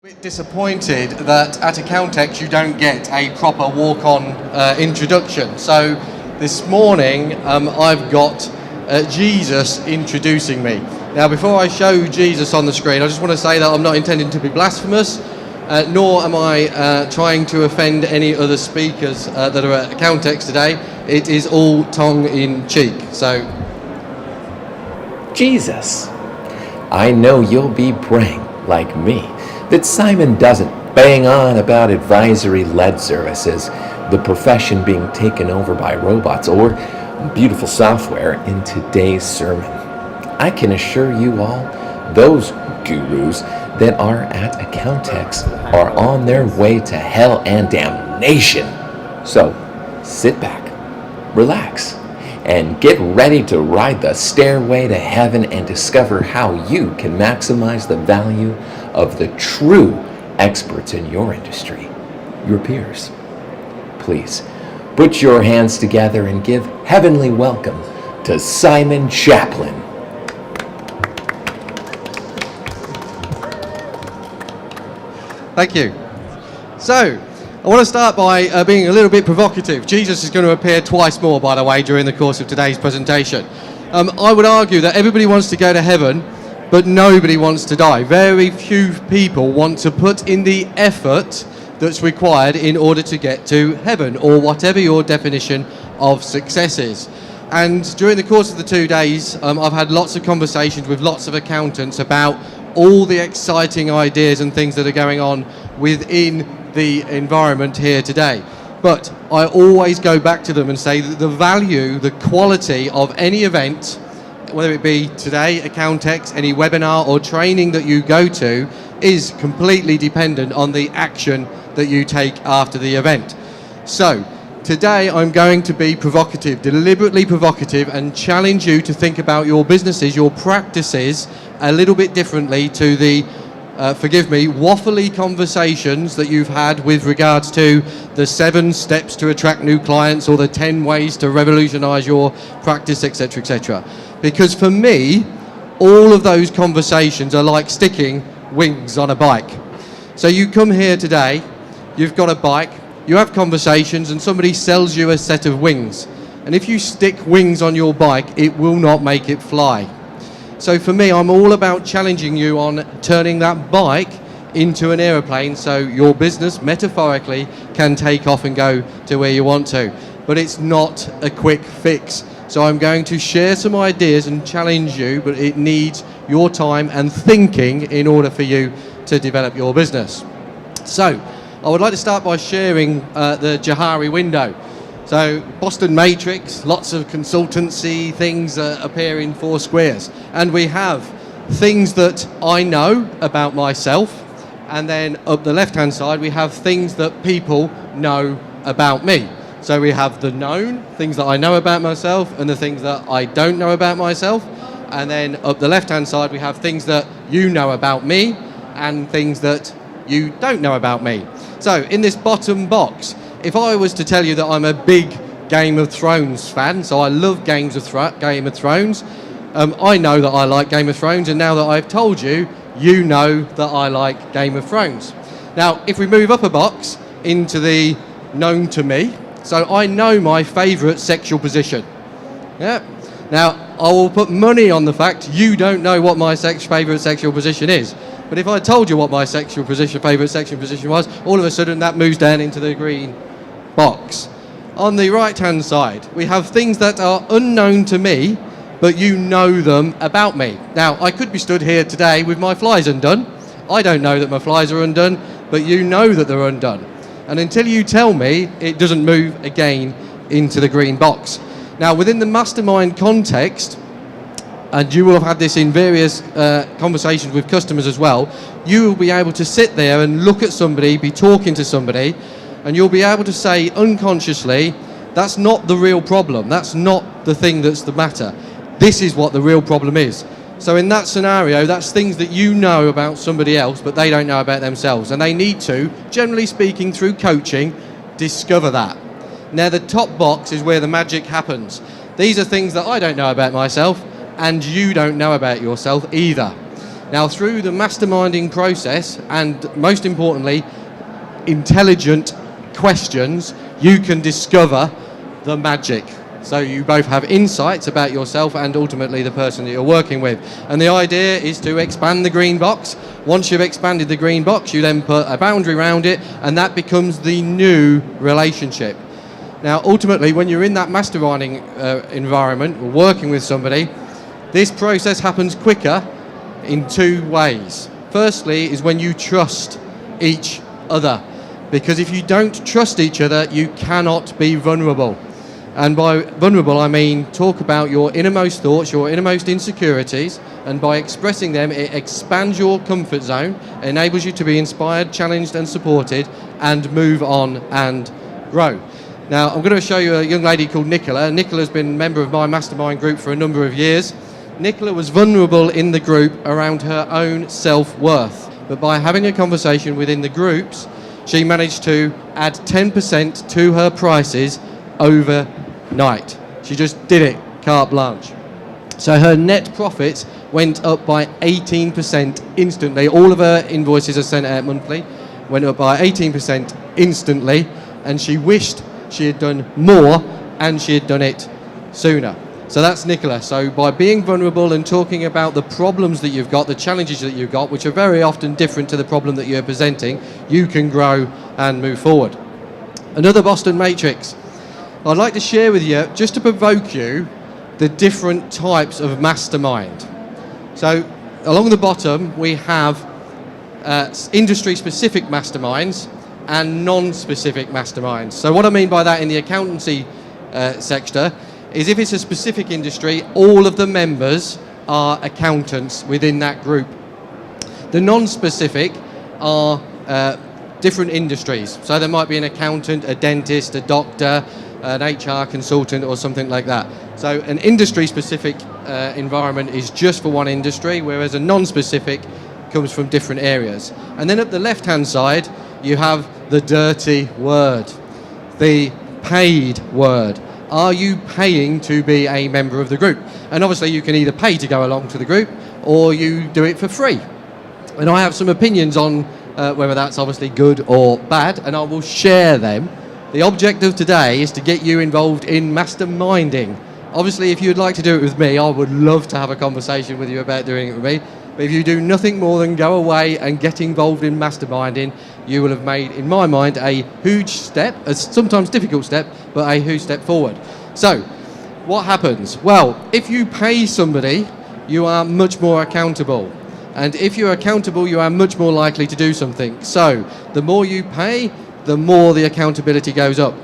Bit disappointed that at Accountex you don't get a proper walk-on introduction. So this morning I've got Jesus introducing me. Now before I show Jesus on the screen, I just want to say that I'm not intending to be blasphemous, nor am I trying to offend any other speakers that are at Accountex today. It is all tongue-in-cheek. So, Jesus, I know you'll be praying, like me, that Simon doesn't bang on about advisory-led services, the profession being taken over by robots, or beautiful software in today's sermon. I can assure you all, those gurus that are at Accountex are on their way to hell and damnation. So, sit back, relax, and get ready to ride the stairway to heaven and discover how you can maximize the value of the true experts in your industry, your peers. Please, put your hands together and give heavenly welcome to Simon Chaplin. thank you. So, I want to start by being a little bit provocative. Jesus is going to appear twice more, by the way, during the course of today's presentation. I would argue that everybody wants to go to heaven, but nobody wants to die. Very few people want to put in the effort that's required in order to get to heaven, or whatever your definition of success is. And during the course of the 2 days, I've had lots of conversations with lots of accountants about all the exciting ideas and things that are going on within the environment here today. But I always go back to them and say that the value, the quality of any event, whether it be today, Accountex, any webinar or training that you go to, is completely dependent on the action that you take after the event. So today I'm going to be provocative, deliberately provocative, and challenge you to think about your businesses, your practices a little bit differently to the forgive me, waffly conversations that you've had with regards to the 7 steps to attract new clients or the 10 ways to revolutionize your practice, etc., etc. Because for me, all of those conversations are like sticking wings on a bike. So you come here today, you've got a bike, you have conversations, and somebody sells you a set of wings. And if you stick wings on your bike, it will not make it fly. So for me, I'm all about challenging you on turning that bike into an aeroplane so your business, metaphorically, can take off and go to where you want to. But it's not a quick fix. So I'm going to share some ideas and challenge you, but it needs your time and thinking in order for you to develop your business. So I would like to start by sharing the Johari window. So Boston Matrix, lots of consultancy things appear in 4 squares. And we have things that I know about myself, and then up the left-hand side we have things that people know about me. So we have the known, things that I know about myself, and the things that I don't know about myself. And then up the left-hand side we have things that you know about me, and things that you don't know about me. So in this bottom box, if I was to tell you that I'm a big Game of Thrones fan, so I love Game of Thrones, I know that I like Game of Thrones, and now that I've told you, you know that I like Game of Thrones. Now, if we move up a box into the known to me, so I know my favourite sexual position. Yeah. Now, I will put money on the fact you don't know what my favourite sexual position is. But if I told you what my favourite sexual position was, all of a sudden that moves down into the green box. On the right-hand side, we have things that are unknown to me, but you know them about me. Now, I could be stood here today with my flies undone. I don't know that my flies are undone, but you know that they're undone. And until you tell me, it doesn't move again into the green box. Now, within the mastermind context, and you will have had this in various conversations with customers as well, you will be able to sit there and look at somebody, be talking to somebody, and you'll be able to say unconsciously, that's not the real problem, that's not the thing that's the matter. This is what the real problem is. So in that scenario, that's things that you know about somebody else, but they don't know about themselves. And they need to, generally speaking, through coaching, discover that. Now the top box is where the magic happens. These are things that I don't know about myself, and you don't know about yourself either. Now, through the masterminding process, and most importantly, intelligent questions, you can discover the magic. So you both have insights about yourself and ultimately the person that you're working with. And the idea is to expand the green box. Once you've expanded the green box, you then put a boundary around it, and that becomes the new relationship. Now, ultimately, when you're in that masterminding environment, or working with somebody, this process happens quicker in two ways. Firstly is when you trust each other, because if you don't trust each other, you cannot be vulnerable. And by vulnerable, I mean talk about your innermost thoughts, your innermost insecurities, and by expressing them, it expands your comfort zone, enables you to be inspired, challenged and supported, and move on and grow. Now, I'm going to show you a young lady called Nicola. Nicola's been a member of my mastermind group for a number of years. Nicola was vulnerable in the group around her own self-worth, but by having a conversation within the groups, she managed to add 10% to her prices overnight. She just did it, carte blanche. So her net profits went up by 18% instantly. All of her invoices are sent out monthly, went up by 18% instantly, and she wished she had done more and she had done it sooner. So that's Nicola. So by being vulnerable and talking about the problems that you've got, the challenges that you've got, which are very often different to the problem that you're presenting, you can grow and move forward. Another Boston matrix. I'd like to share with you, just to provoke you, the different types of mastermind. So along the bottom, we have industry-specific masterminds and non-specific masterminds. So what I mean by that in the accountancy sector is if it's a specific industry, all of the members are accountants within that group. The non-specific are different industries. So there might be an accountant, a dentist, a doctor, an HR consultant or something like that. So an industry-specific environment is just for one industry, whereas a non-specific comes from different areas. And then at the left-hand side, you have the dirty word, the paid word. Are you paying to be a member of the group? And obviously you can either pay to go along to the group or you do it for free. And I have some opinions on whether that's obviously good or bad, and I will share them. The object of today is to get you involved in masterminding. Obviously, if you'd like to do it with me, I would love to have a conversation with you about doing it with me. But if you do nothing more than go away and get involved in masterminding, you will have made, in my mind, a huge step, a sometimes difficult step, but a huge step forward. So, what happens? Well, if you pay somebody, you are much more accountable. And if you're accountable, you are much more likely to do something. So, the more you pay, the more the accountability goes up.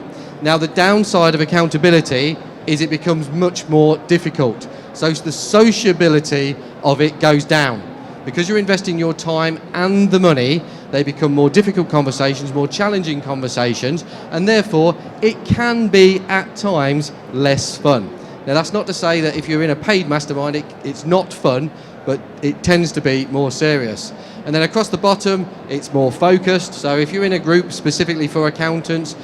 Now, the downside of accountability is it becomes much more difficult. So the sociability of it goes down. Because you're investing your time and the money, they become more difficult conversations, more challenging conversations, and therefore it can be at times less fun. Now, that's not to say that if you're in a paid mastermind, it's not fun, but it tends to be more serious. And then across the bottom, it's more focused. So if you're in a group specifically for accountants,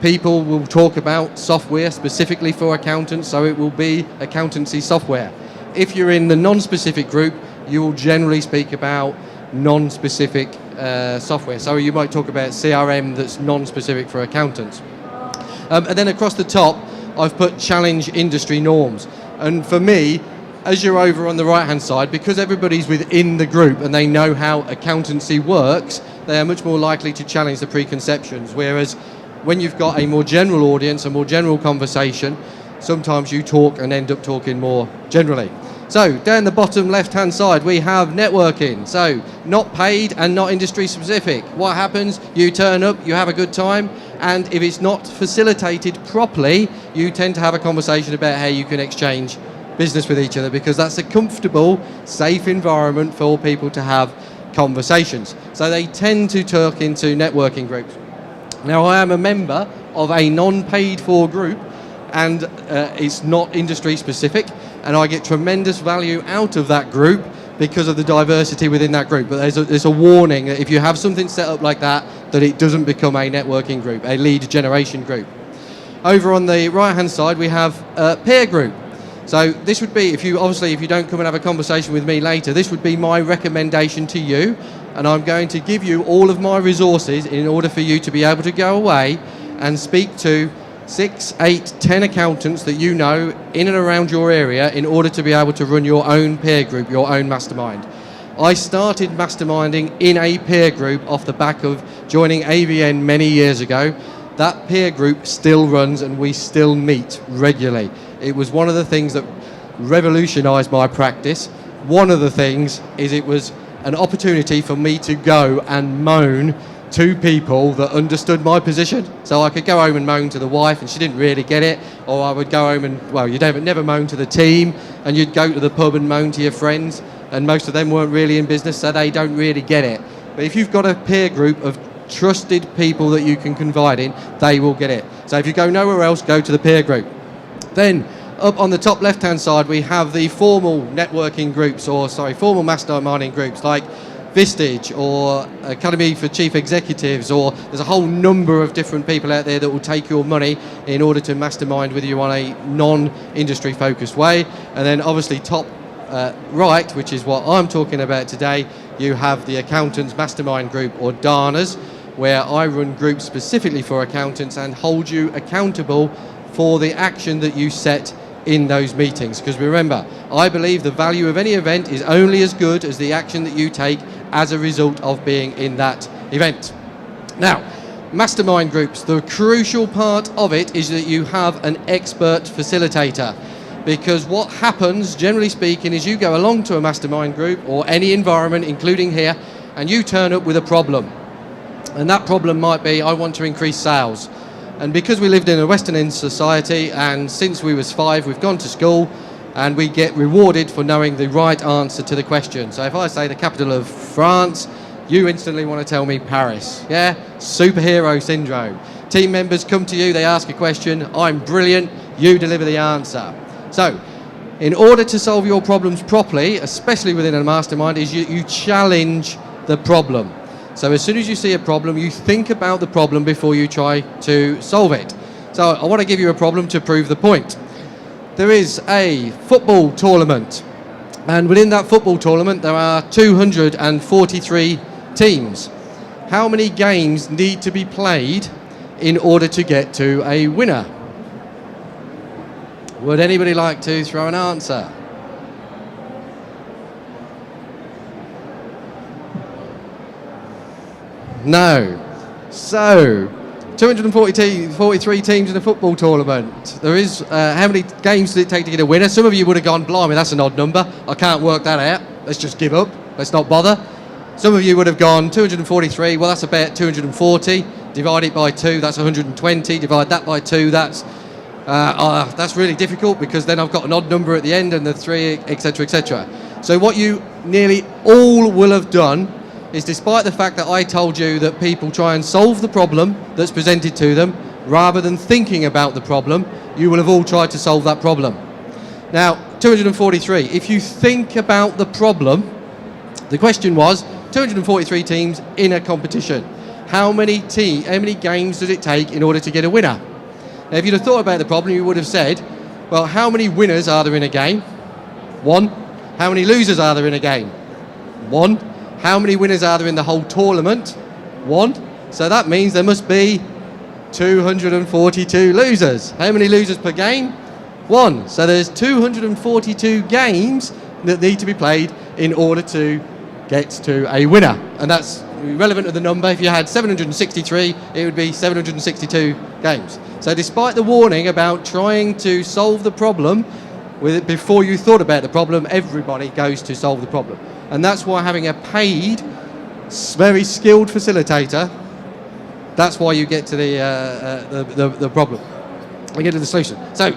people will talk about software specifically for accountants, so it will be accountancy software. If you're in the non-specific group, you will generally speak about non-specific software. So you might talk about CRM that's non-specific for accountants. And then across the top, I've put challenge industry norms. And for me, as you're over on the right-hand side, because everybody's within the group and they know how accountancy works, they are much more likely to challenge the preconceptions. Whereas when you've got a more general audience, a more general conversation, sometimes you talk and end up talking more generally. So down the bottom left-hand side, we have networking. So not paid and not industry specific. What happens? You turn up, you have a good time, and if it's not facilitated properly, you tend to have a conversation about how you can exchange business with each other, because that's a comfortable, safe environment for people to have conversations. So they tend to talk into networking groups. Now, I am a member of a non-paid for group, and it's not industry specific, and I get tremendous value out of that group because of the diversity within that group. But there's a warning that if you have something set up like that, that it doesn't become a networking group, a lead generation group. Over on the right-hand side, we have a peer group. So this would be, if you don't come and have a conversation with me later, this would be my recommendation to you, and I'm going to give you all of my resources in order for you to be able to go away and speak to 6, 8, 10 accountants that you know in and around your area in order to be able to run your own peer group, your own mastermind. I started masterminding in a peer group off the back of joining AVN many years ago. That peer group still runs and we still meet regularly. It was one of the things that revolutionized my practice. One of the things is it was an opportunity for me to go and moan to people that understood my position. So I could go home and moan to the wife and she didn't really get it, or I would go home and, well, you'd never moan to the team, and you'd go to the pub and moan to your friends, and most of them weren't really in business, so they don't really get it. But if you've got a peer group of trusted people that you can confide in, they will get it. So if you go nowhere else, go to the peer group. Then up on the top left hand side we have the formal networking groups, formal masterminding groups like Vistage or Academy for Chief Executives, or there's a whole number of different people out there that will take your money in order to mastermind with you on a non-industry focused way. And then obviously top right, which is what I'm talking about today, you have the Accountants Mastermind group, or DANAs, where I run groups specifically for accountants and hold you accountable for the action that you set in those meetings. Because remember, I believe the value of any event is only as good as the action that you take as a result of being in that event. Now, mastermind groups, the crucial part of it is that you have an expert facilitator. Because what happens, generally speaking, is you go along to a mastermind group or any environment, including here, and you turn up with a problem. And that problem might be, I want to increase sales. And because we lived in a Western End society, and since we was 5, we've gone to school, and we get rewarded for knowing the right answer to the question. So if I say the capital of France, you instantly want to tell me Paris. Yeah? Superhero syndrome. Team members come to you, they ask a question, I'm brilliant, you deliver the answer. So, in order to solve your problems properly, especially within a mastermind, is you challenge the problem. So as soon as you see a problem, you think about the problem before you try to solve it. So I want to give you a problem to prove the point. There is a football tournament, and within that football tournament there are 243 teams. How many games need to be played in order to get to a winner? Would anybody like to throw an answer? No. So, 243 teams in a football tournament. There is, how many games does it take to get a winner? Some of you would have gone, blimey, that's an odd number. I can't work that out. Let's just give up. Let's not bother. Some of you would have gone, 243, well, that's about 240. Divide it by 2, that's 120. Divide that by 2, that's really difficult, because then I've got an odd number at the end and the 3, etc., etc. So what you nearly all will have done is, despite the fact that I told you that people try and solve the problem that's presented to them rather than thinking about the problem, you will have all tried to solve that problem. Now, 243, if you think about the problem, the question was 243 teams in a competition. How many games does it take in order to get a winner? Now, if you'd have thought about the problem, you would have said, well, how many winners are there in a game? 1. How many losers are there in a game? 1. How many winners are there in the whole tournament? 1. So that means there must be 242 losers. How many losers per game? 1. So there's 242 games that need to be played in order to get to a winner. And that's relevant to the number. If you had 763, it would be 762 games. So despite the warning about trying to solve the problem with it before you thought about the problem, everybody goes to solve the problem. And that's why having a paid, very skilled facilitator, that's why you get to the problem. We get to the solution. So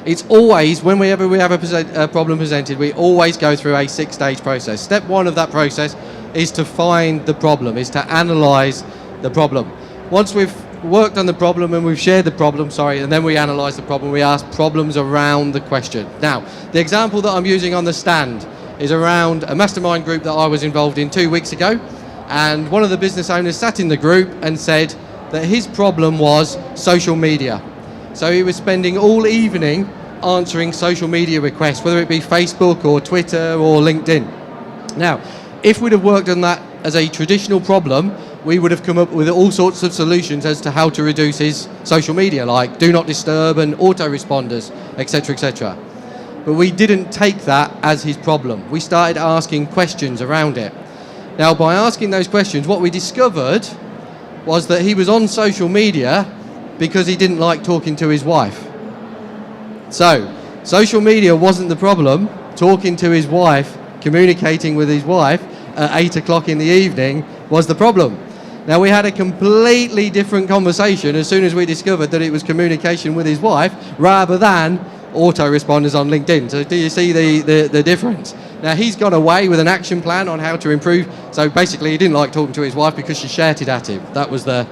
it's always, whenever we have a problem presented, we always go through a 6-stage process. Step 1 of that process is to find the problem, is to analyse the problem. Once we've worked on the problem and we've shared the problem, and then we analyse the problem, we ask problems around the question. Now, the example that I'm using on the stand is around a mastermind group that I was involved in 2 weeks ago, and one of the business owners sat in the group and said that his problem was social media. So he was spending all evening answering social media requests, whether it be Facebook or Twitter or LinkedIn. Now, if we'd have worked on that as a traditional problem, we would have come up with all sorts of solutions as to how to reduce his social media, like do not disturb and autoresponders, etc., etc. But we didn't take that as his problem. We started asking questions around it. Now, by asking those questions, what we discovered was that he was on social media because he didn't like talking to his wife. So, social media wasn't the problem. Talking to his wife, communicating with his wife at 8 o'clock in the evening was the problem. Now, we had a completely different conversation as soon as we discovered that it was communication with his wife rather than autoresponders on LinkedIn. So do you see the difference? Now, he's gone away with an action plan on how to improve. So basically, he didn't like talking to his wife because she shouted at him. That was the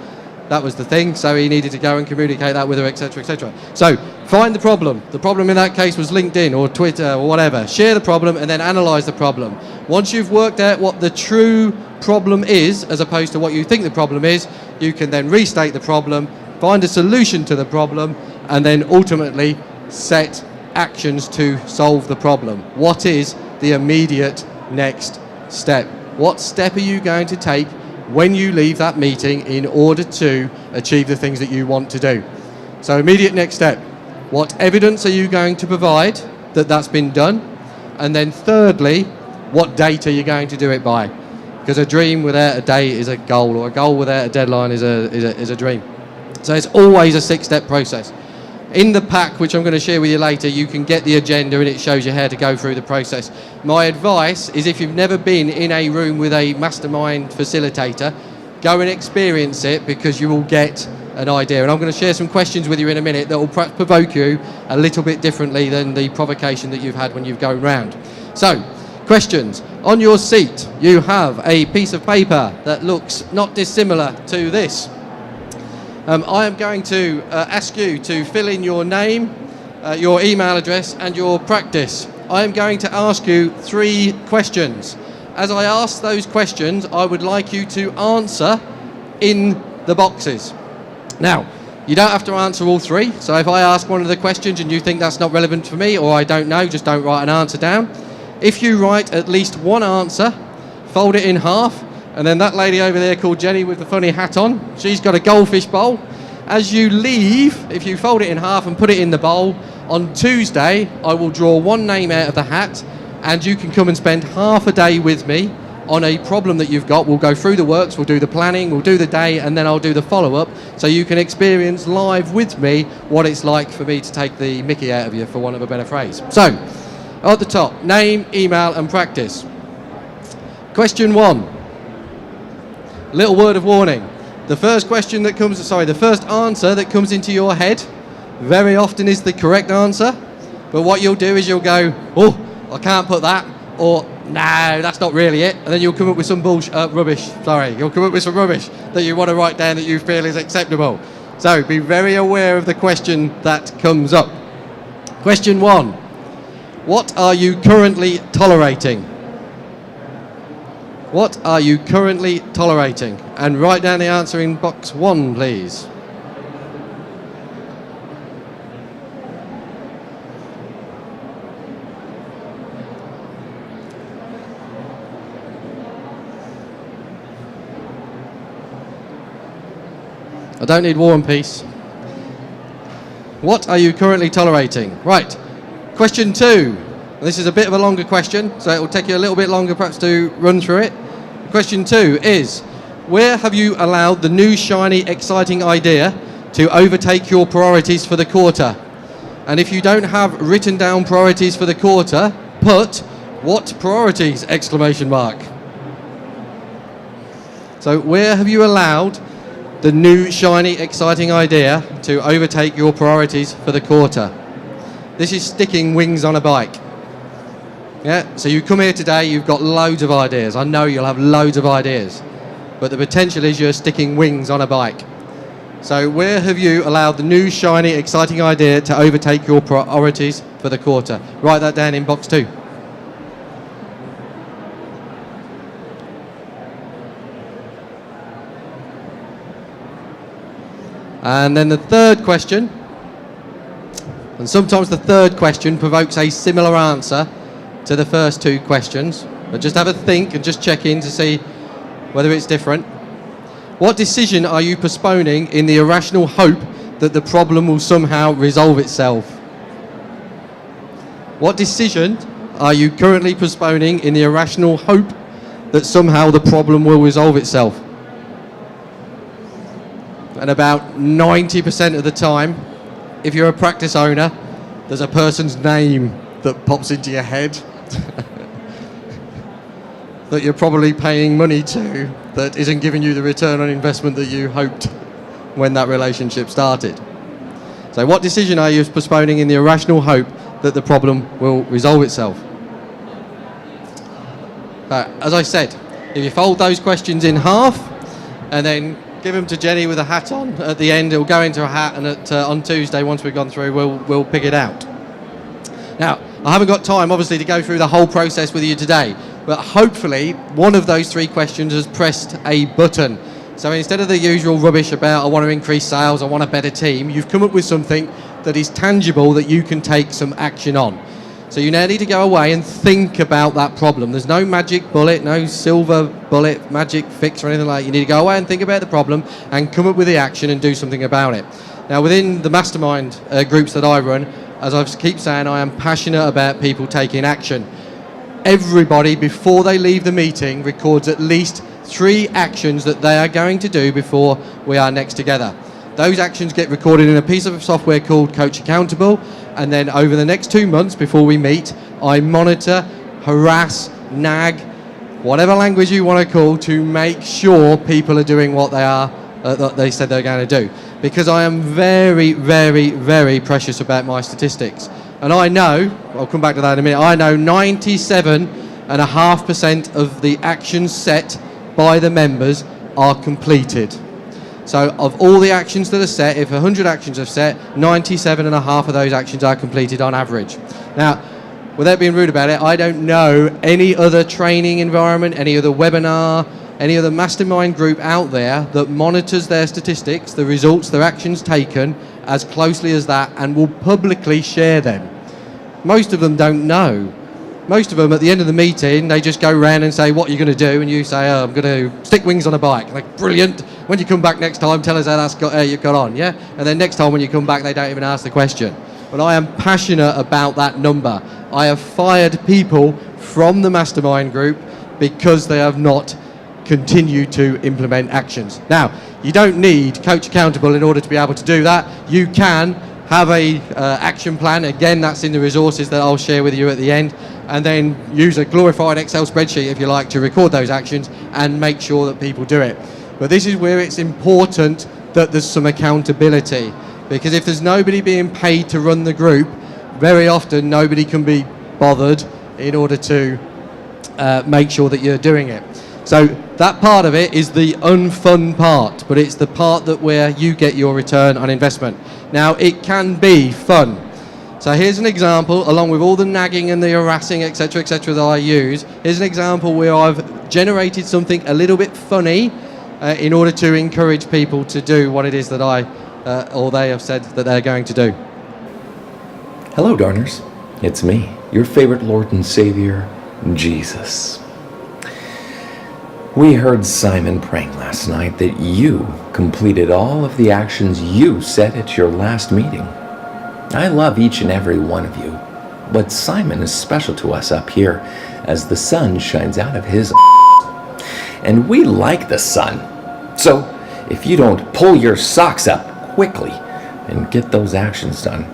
thing. So he needed to go and communicate that with her, etc., etc. So find the problem. The problem in that case was LinkedIn or Twitter or whatever. Share the problem and then analyze the problem. Once you've worked out what the true problem is, as opposed to what you think the problem is, you can then restate the problem, find a solution to the problem, and then ultimately set actions to solve the problem. What is the immediate next step? What step are you going to take when you leave that meeting in order to achieve the things that you want to do? So immediate next step. What evidence are you going to provide that that's been done? And then thirdly, what date are you going to do it by? Because a dream without a date is a goal, or a goal without a deadline is a dream. So it's always a 6-step process. In the pack, which I'm going to share with you later, you can get the agenda and it shows you how to go through the process. My advice is, if you've never been in a room with a mastermind facilitator, go and experience it, because you will get an idea. And I'm going to share some questions with you in a minute that will provoke you a little bit differently than the provocation that you've had when you've gone round. So, questions. On your seat, you have a piece of paper that looks not dissimilar to this. I am going to ask you to fill in your name, your email address, and your practice. I am going to ask you 3 questions. As I ask those questions, I would like you to answer in the boxes. Now, you don't have to answer all 3. So if I ask one of the questions and you think that's not relevant for me, or I don't know, just don't write an answer down. If you write at least one answer, fold it in half, and then that lady over there called Jenny with the funny hat on, she's got a goldfish bowl. As you leave, if you fold it in half and put it in the bowl, on Tuesday I will draw one name out of the hat, and you can come and spend half a day with me on a problem that you've got. We'll go through the works, we'll do the planning, we'll do the day, and then I'll do the follow-up, so you can experience live with me what it's like for me to take the mickey out of you, for want of a better phrase. So, at the top, name, email, and practice. Question 1. Little word of warning. The first answer that comes into your head very often is the correct answer, but what you'll do is you'll go, oh, I can't put that, or no, that's not really it, and then you'll come up with some rubbish. You'll come up with some rubbish that you want to write down that you feel is acceptable. So be very aware of the question that comes up. Question 1. What are you currently tolerating? What are you currently tolerating? And write down the answer in box 1, please. I don't need war and peace. What are you currently tolerating? Right. Question 2. This is a bit of a longer question, so it will take you a little bit longer perhaps to run through it. Question 2 is, where have you allowed the new, shiny, exciting idea to overtake your priorities for the quarter? And if you don't have written down priorities for the quarter, put what priorities? Exclamation mark. So where have you allowed the new, shiny, exciting idea to overtake your priorities for the quarter? This is sticking wings on a bike. Yeah, so you come here today, you've got loads of ideas. I know you'll have loads of ideas, but the potential is you're sticking wings on a bike. So where have you allowed the new, shiny, exciting idea to overtake your priorities for the quarter? Write that down in box 2. And then the third question And sometimes the third question provokes a similar answer to the first two questions. But just have a think and just check in to see whether it's different. What decision are you postponing in the irrational hope that the problem will somehow resolve itself? What decision are you currently postponing in the irrational hope that somehow the problem will resolve itself? And about 90% of the time, if you're a practice owner, there's a person's name that pops into your head that you're probably paying money to that isn't giving you the return on investment that you hoped when that relationship started. So what decision are you postponing in the irrational hope that the problem will resolve itself? As I said, if you fold those questions in half and then give them to Jenny with a hat on at the end, it'll go into a hat, and on Tuesday, once we've gone through, we'll pick it out. Now, I haven't got time, obviously, to go through the whole process with you today, but hopefully one of those three questions has pressed a button. So instead of the usual rubbish about I want to increase sales, I want a better team, you've come up with something that is tangible that you can take some action on. So you now need to go away and think about that problem. There's no magic bullet, no silver bullet, magic fix or anything like that. You need to go away and think about the problem and come up with the action and do something about it. Now within the mastermind groups that I run, as I keep saying, I am passionate about people taking action. Everybody, before they leave the meeting, records at least 3 actions that they are going to do before we are next together. Those actions get recorded in a piece of software called Coach Accountable, and then over the next 2 months before we meet, I monitor, harass, nag, whatever language you want to call, to make sure people are doing what they said they're going to do. Because I am very, very, very precious about my statistics. And I know, I'll come back to that in a minute, I know 97.5% of the actions set by the members are completed. So of all the actions that are set, if 100 actions are set, 97.5 of those actions are completed on average. Now, without being rude about it, I don't know any other training environment, any other webinar, any other mastermind group out there that monitors their statistics, the results, their actions taken, as closely as that, and will publicly share them. Most of them don't know. Most of them, at the end of the meeting, they just go around and say, what are you going to do? And you say, oh, I'm going to stick wings on a bike. Like, brilliant. When you come back next time, tell us how you got on, yeah? And then next time when you come back, they don't even ask the question. But I am passionate about that number. I have fired people from the mastermind group because they have not continued to implement actions. Now, you don't need Coach Accountable in order to be able to do that. You can have a action plan. Again, that's in the resources that I'll share with you at the end. And then use a glorified Excel spreadsheet, if you like, to record those actions and make sure that people do it. But this is where it's important that there's some accountability, because if there's nobody being paid to run the group, very often nobody can be bothered in order to make sure that you're doing it. So that part of it is the unfun part, but it's the part that where you get your return on investment. Now, it can be fun. So here's an example, along with all the nagging and the harassing, etc., that I use. Here's an example where I've generated something a little bit funny in order to encourage people to do what it is that or they have said that they're going to do. Hello, Darners. It's me, your favorite Lord and Savior, Jesus. We heard Simon praying last night that you completed all of the actions you set at your last meeting. I love each and every one of you, but Simon is special to us up here as the sun shines out of his and we like the sun. So if you don't pull your socks up quickly and get those actions done,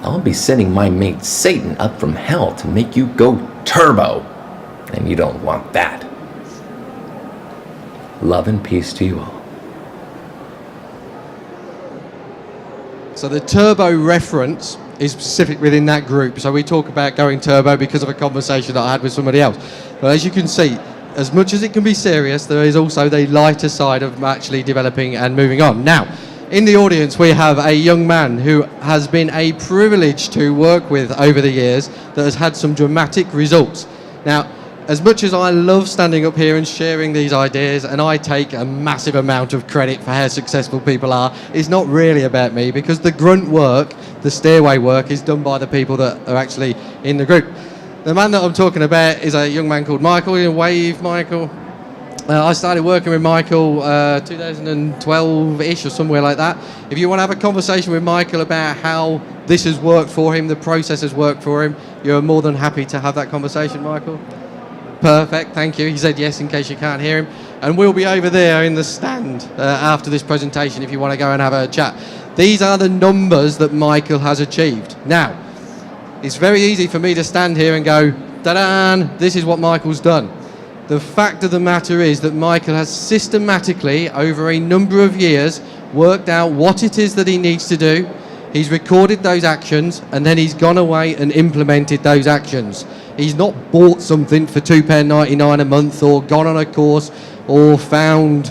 I'll be sending my mate Satan up from hell to make you go turbo, and you don't want that. Love and peace to you all. So the turbo reference is specific within that group. So we talk about going turbo because of a conversation that I had with somebody else. But as you can see, as much as it can be serious, there is also the lighter side of actually developing and moving on. Now, in the audience, we have a young man who has been a privilege to work with over the years that has had some dramatic results. Now, as much as I love standing up here and sharing these ideas, and I take a massive amount of credit for how successful people are, it's not really about me, because the grunt work, the stairway work, is done by the people that are actually in the group. The man that I'm talking about is a young man called Michael. You wave, Michael. I started working with Michael 2012-ish or somewhere like that. If you want to have a conversation with Michael about how this has worked for him, the process has worked for him, you're more than happy to have that conversation, Michael. Perfect, thank you. He said yes in case you can't hear him. And we'll be over there in the stand after this presentation if you want to go and have a chat. These are the numbers that Michael has achieved. Now, it's very easy for me to stand here and go, ta-da, this is what Michael's done. The fact of the matter is that Michael has systematically, over a number of years, worked out what it is that he needs to do. He's recorded those actions, and then he's gone away and implemented those actions. He's not bought something for £2.99 a month, or gone on a course, or found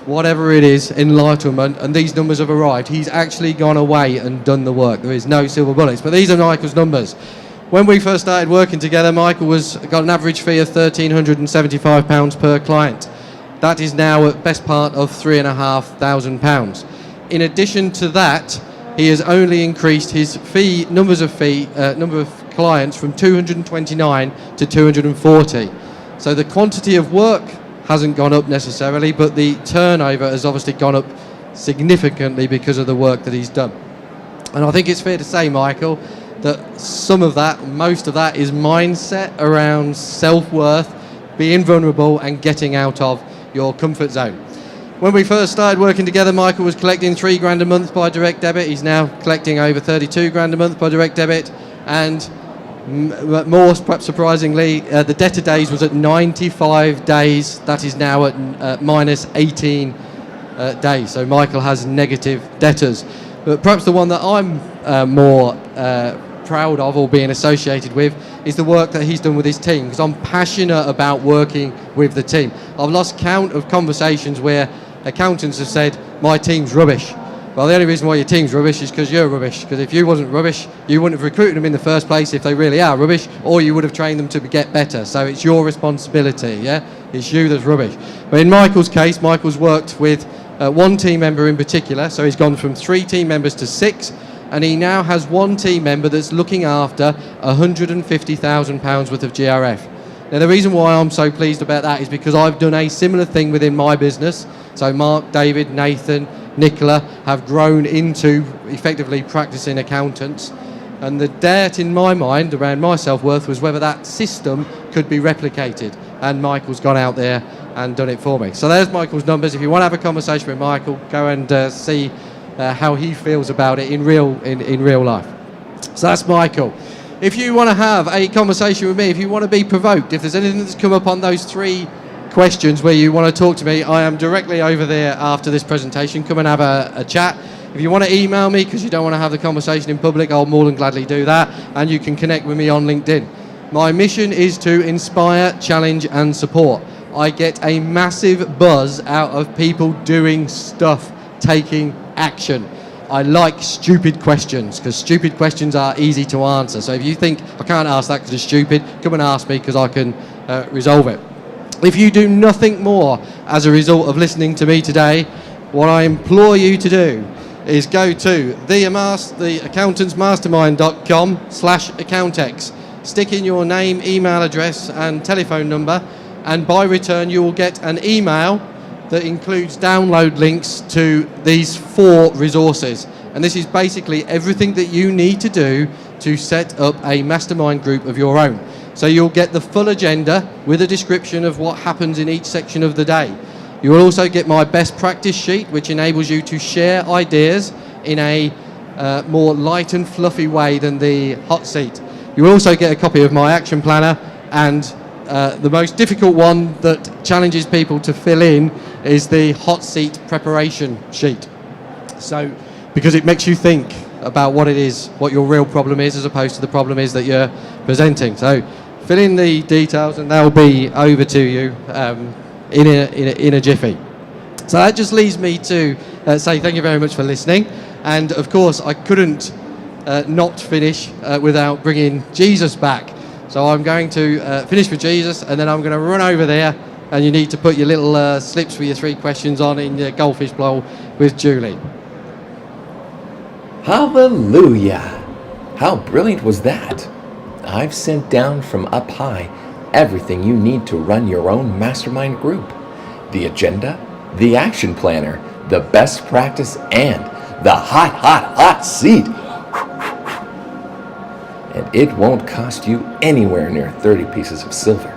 whatever it is, enlightenment, and these numbers have arrived. He's actually gone away and done the work. There is no silver bullets, but these are Michael's numbers. When we first started working together, Michael got an average fee of £1,375 per client. That is now at best part of £3,500. In addition to that, he has only increased his number of clients from 229 to 240. So the quantity of work hasn't gone up necessarily, but the turnover has obviously gone up significantly because of the work that he's done. And I think it's fair to say, Michael, that most of that is mindset around self-worth, being vulnerable and getting out of your comfort zone. When we first started working together, Michael was collecting £3,000 a month by direct debit. He's now collecting over £32,000 a month by direct debit, and more perhaps surprisingly, the debtor days was at 95 days. That is now at minus 18 days. So Michael has negative debtors. But perhaps the one that I'm more proud of, or being associated with, is the work that he's done with his team, because I'm passionate about working with the team. I've lost count of conversations where accountants have said, my team's rubbish. Well, the only reason why your team's rubbish is because you're rubbish, because if you wasn't rubbish, you wouldn't have recruited them in the first place if they really are rubbish, or you would have trained them to get better. So it's your responsibility, yeah? It's you that's rubbish. But in Michael's case, Michael's worked with one team member in particular, so he's gone from 3 team members to 6, and he now has one team member that's looking after £150,000 worth of GRF. Now, the reason why I'm so pleased about that is because I've done a similar thing within my business. So Mark, David, Nathan, Nicola have grown into effectively practicing accountants. And the doubt in my mind around my self-worth was whether that system could be replicated. And Michael's gone out there and done it for me. So there's Michael's numbers. If you want to have a conversation with Michael, go and see how he feels about it in real life. So that's Michael. If you want to have a conversation with me, if you want to be provoked, if there's anything that's come up on those 3 questions where you want to talk to me, I am directly over there after this presentation. Come and have a chat. If you want to email me because you don't want to have the conversation in public, I'll more than gladly do that, and you can connect with me on LinkedIn. My mission is to inspire, challenge and support. I get a massive buzz out of people doing stuff, taking action. I like stupid questions, because stupid questions are easy to answer. So if you think I can't ask that because it's stupid, come and ask me, because I can resolve it. If you do nothing more as a result of listening to me today, what I implore you to do is go to the accountantsmastermind.com/Accountex. Stick in your name, email address and telephone number, and by return you will get an email that includes download links to these 4 resources. And this is basically everything that you need to do to set up a mastermind group of your own. So you'll get the full agenda with a description of what happens in each section of the day. You will also get my best practice sheet, which enables you to share ideas in a more light and fluffy way than the hot seat. You will also get a copy of my action planner, and the most difficult one that challenges people to fill in is the hot seat preparation sheet. So, because it makes you think about what it is, what your real problem is, as opposed to the problem is that you're presenting. So, fill in the details and they'll be over to you in a jiffy. So that just leads me to say thank you very much for listening. And of course, I couldn't not finish without bringing Jesus back. So I'm going to finish with Jesus, and then I'm going to run over there, and you need to put your little slips for your 3 questions on in your goldfish bowl with Julie. Hallelujah! How brilliant was that? I've sent down from up high everything you need to run your own mastermind group. The agenda, the action planner, the best practice, and the hot seat. And it won't cost you anywhere near 30 pieces of silver.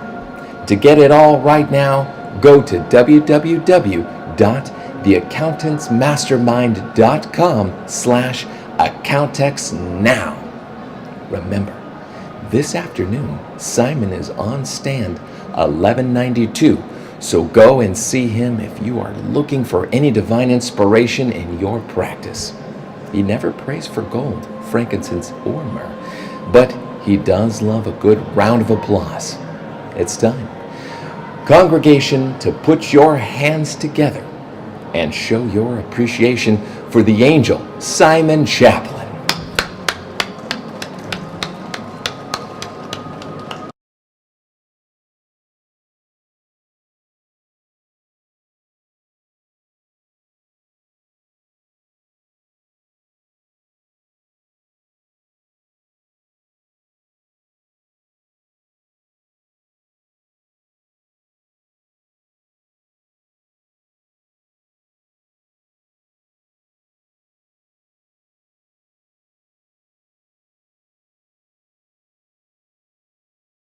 To get it all right now, go to www.theaccountantsmastermind.com/Accountex now. Remember, this afternoon, Simon is on stand 1192, so go and see him if you are looking for any divine inspiration in your practice. He never prays for gold, frankincense, or myrrh, but he does love a good round of applause. It's time, congregation, to put your hands together and show your appreciation for the angel Simon Chaplin.